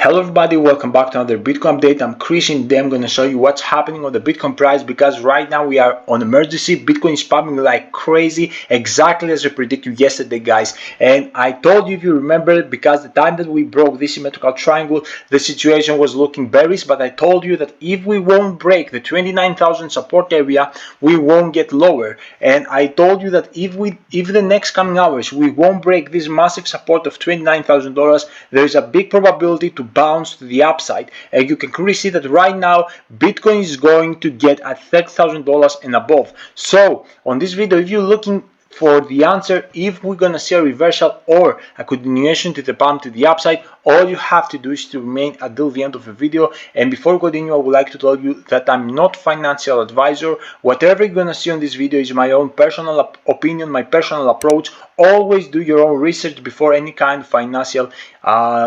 Hello everybody, welcome back to another Bitcoin update. I'm Chris and today I'm going to show you what's happening on the Bitcoin price because right now we are on emergency. Bitcoin is pumping like crazy, exactly as I predicted yesterday, guys. And I told you, if you remember, because the time that we broke this symmetrical triangle, the situation was looking bearish, but I told you that if we won't break the 29,000 support area, we won't get lower. And I told you that if the next coming hours we won't break this massive support of $29,000, there is a big probability to bounce to the upside. And you can clearly see that right now Bitcoin is going to get at $30,000 and above. So on this video, if you're looking for the answer, if we're gonna see a reversal or a continuation to the pump to the upside, all you have to do is to remain until the end of the video. And before we continue, I would like to tell you that I'm not financial advisor. Whatever you're gonna see on this video is my own personal opinion, my personal approach. Always do your own research before any kind of financial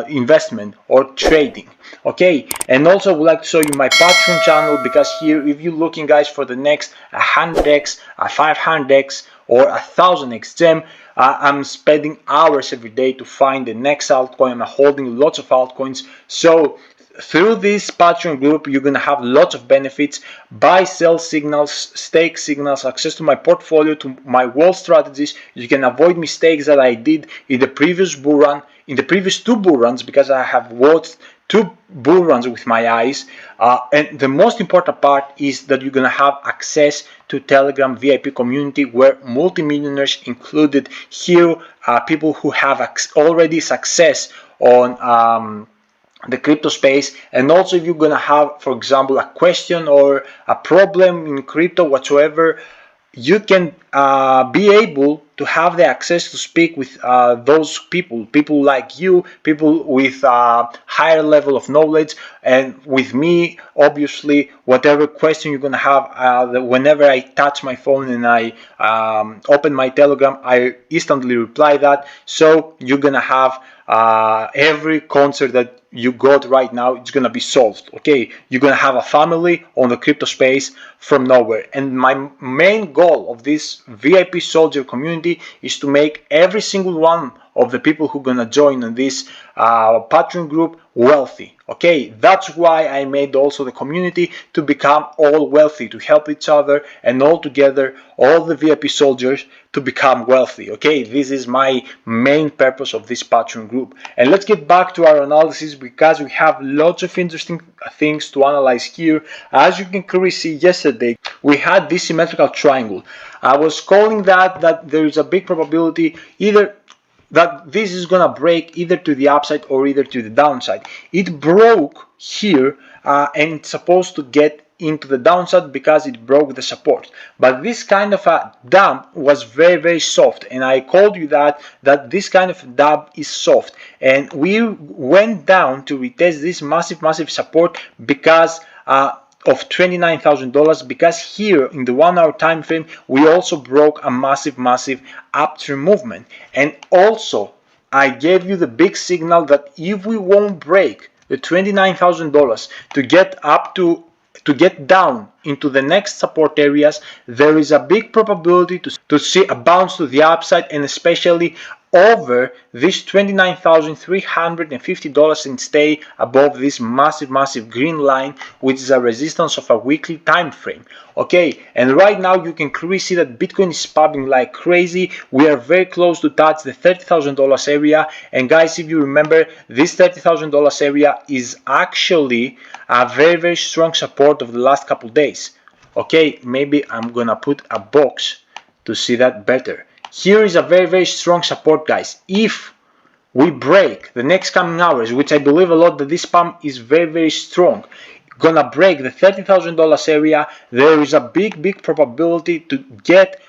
investment or trading. Okay, and also I would like to show you my Patreon channel, because here, if you're looking, guys, for the next 100x, 500x or 1000x gem, I'm spending hours every day to find the next altcoin. I'm holding lots of altcoins. So through this Patreon group, you're gonna have lots of benefits: buy, sell signals, stake signals, access to my portfolio, to my wall strategies. You can avoid mistakes that I did in the previous bull run, in the previous two bull runs, because I have watched two bull runs with my eyes. And the most important part is that you're gonna have access to Telegram VIP community, where multimillionaires included here, people who have already success on the crypto space. And also, if you're gonna have, for example, a question or a problem in crypto whatsoever, you can be able to have the access to speak with those people like you, people with higher level of knowledge. And with me, obviously, whatever question you're gonna have, whenever I touch my phone and I open my Telegram, I instantly reply that. So you're gonna have every concern that you got right now, it's gonna be solved. Okay, you're gonna have a family on the crypto space from nowhere. And my main goal of this VIP soldier community is to make every single one of the people who are gonna join on this Patreon group wealthy. Okay, that's why I made also the community, to become all wealthy, to help each other, and all together, all the VIP soldiers, to become wealthy. Okay, this is my main purpose of this Patreon group. And let's get back to our analysis, because we have lots of interesting things to analyze here. As you can clearly see, yesterday we had this symmetrical triangle. I was calling that there is a big probability either that this is gonna break either to the upside or either to the downside. It broke here, and it's supposed to get into the downside because it broke the support. But this kind of a dump was very soft, and I called you that this kind of dump is soft, and we went down to retest this massive support because of $29,000, because here in the 1 hour time frame we also broke a massive uptrend movement. And also I gave you the big signal that if we won't break the $29,000 to get down into the next support areas, there is a big probability to see a bounce to the upside, and especially over this $29,350 and stay above this massive green line, which is a resistance of a weekly time frame. Okay, and right now you can clearly see that Bitcoin is pumping like crazy. We are very close to touch the $30,000 area. And guys, if you remember, this $30,000 area is actually a very strong support of the last couple days. Okay, maybe I'm gonna put a box to see that better. Here is a very strong support, guys. If we break the next coming hours, which I believe a lot that this pump is very strong, gonna break the $30,000 area, there is a big probability to get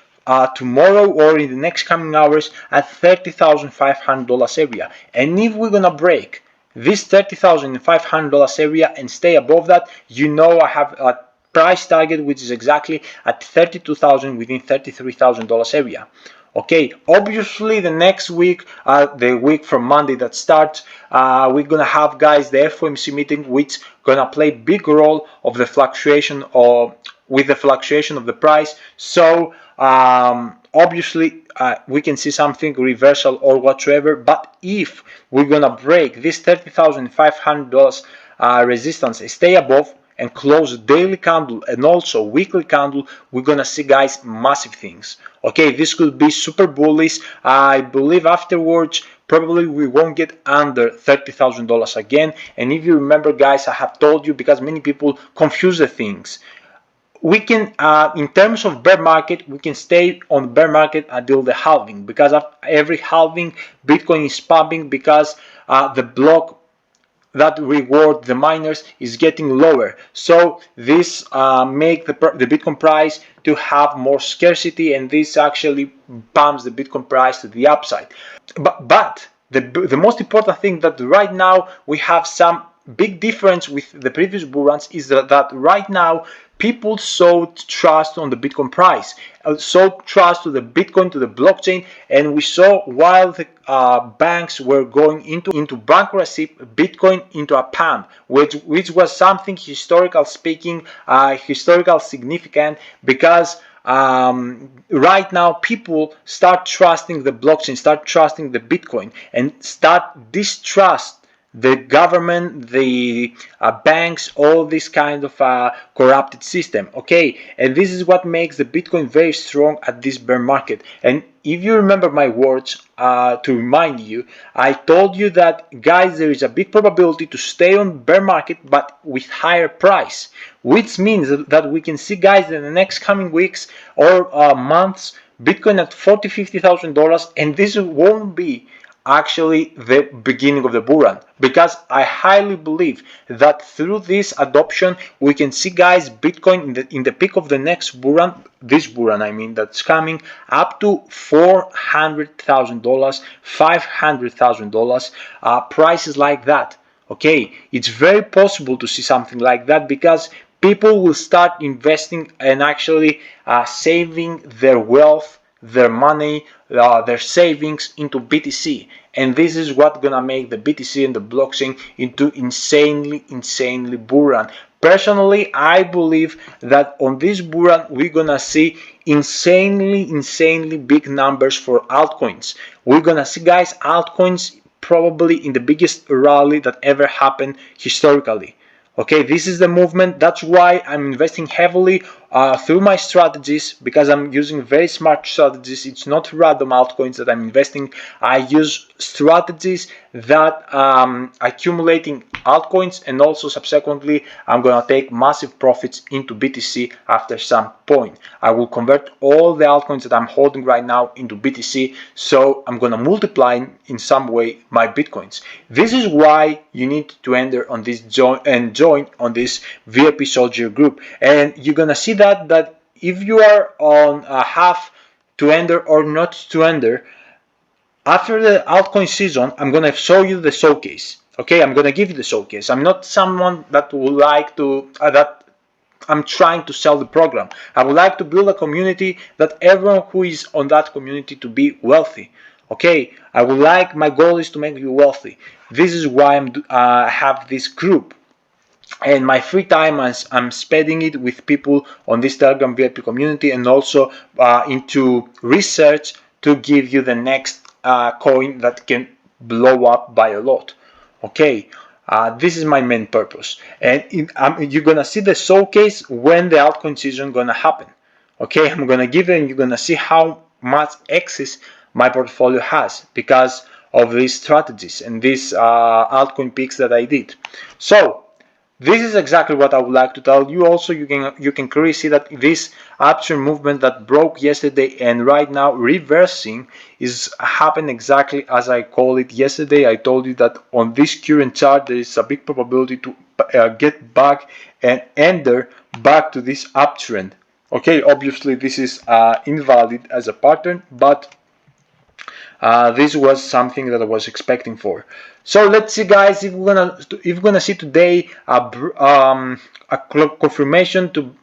tomorrow or in the next coming hours at $30,500 area. And if we're gonna break this $30,500 area and stay above that, you know I have a price target which is exactly at $32,000 within $33,000 area. Okay, obviously the next week, the week from Monday that starts, we're gonna have, guys, the FOMC meeting, which gonna play big role of the fluctuation, or with the fluctuation of the price. So obviously we can see something reversal or whatsoever. But if we're gonna break this $30,500 resistance, stay above and close daily candle and also weekly candle, we're gonna see, guys, massive things. Okay, this could be super bullish. I believe afterwards probably we won't get under $30,000 again. And if you remember, guys, I have told you, because many people confuse the things, we can in terms of bear market, we can stay on bear market until the halving, because of every halving Bitcoin is pumping, because the block that reward the miners is getting lower. So this make the Bitcoin price to have more scarcity, and this actually pumps the Bitcoin price to the upside. But the most important thing that right now we have some big difference with the previous bull runs is that right now people showed trust on the Bitcoin price, showed trust to the Bitcoin, to the blockchain, and we saw while the banks were going into bankruptcy, Bitcoin into a pump, which was something historical speaking, historical significant, because right now people start trusting the blockchain, start trusting the Bitcoin, and start distrust the government, the banks, all this kind of corrupted system. Okay, and this is what makes the Bitcoin very strong at this bear market. And if you remember my words, to remind you, I told you that, guys, there is a big probability to stay on bear market but with higher price, which means that we can see, guys, in the next coming weeks or months, Bitcoin at $40,000-$50,000, and this won't be actually the beginning of the bull run, because I highly believe that through this adoption we can see, guys, Bitcoin in the peak of the next bull run, this bull run I mean, that's coming, up to $400,000, $500,000, prices like that. Okay, it's very possible to see something like that, because people will start investing and actually saving their wealth, their money, their savings into BTC, and this is what's gonna make the BTC and the blockchain into insanely bull run. Personally, I believe that on this bull run we're gonna see insanely big numbers for altcoins. We're gonna see, guys, altcoins probably in the biggest rally that ever happened historically. Okay, this is the movement. That's why I'm investing heavily through my strategies, because I'm using very smart strategies. It's not random altcoins that I'm investing. I use strategies that accumulating altcoins, and also subsequently I'm gonna take massive profits into BTC after some point. I will convert all the altcoins that I'm holding right now into BTC, so I'm gonna multiply in some way my Bitcoins. This is why you need to enter on this join on this VIP soldier group, and you're gonna see that if you are on a half to enter or not to enter, after the altcoin season, I'm gonna show you the showcase. Okay, I'm gonna give you the showcase. I'm not someone that would like to that I'm trying to sell the program. I would like to build a community that everyone who is on that community to be wealthy. Okay, I would like, my goal is to make you wealthy. This is why I have this group, and my free time I'm spending it with people on this Telegram VIP community, and also into research to give you the next coin that can blow up by a lot. Okay, this is my main purpose, and you're gonna see the showcase when the altcoin season gonna happen. Okay, I'm gonna give it, and you're gonna see how much excess my portfolio has because of these strategies and these altcoin picks that I did. So this is exactly what I would like to tell you. Also, you can clearly see that this uptrend movement that broke yesterday and right now reversing is happening exactly as I called it yesterday. I told you that on this current chart there is a big probability to get back and enter back to this uptrend. Okay, obviously this is invalid as a pattern, but this was something that I was expecting for. So let's see, guys, if we're gonna see today a confirmation to,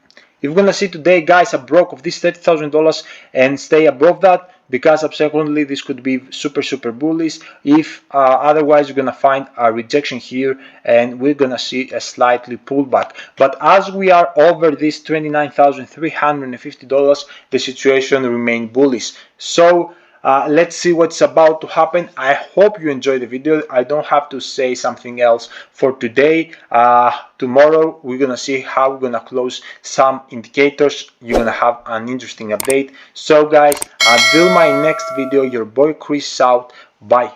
if we're gonna see today, guys, a broke of this $30,000 and stay above that, because subsequently this could be super bullish. If otherwise, you're gonna find a rejection here and we're gonna see a slightly pullback. But as we are over this $29,350, the situation remains bullish. So let's see what's about to happen. I hope you enjoyed the video. I don't have to say something else for today. Tomorrow we're gonna see how we're gonna close some indicators. You're gonna have an interesting update. So guys, until my next video, your boy Chris out. Bye.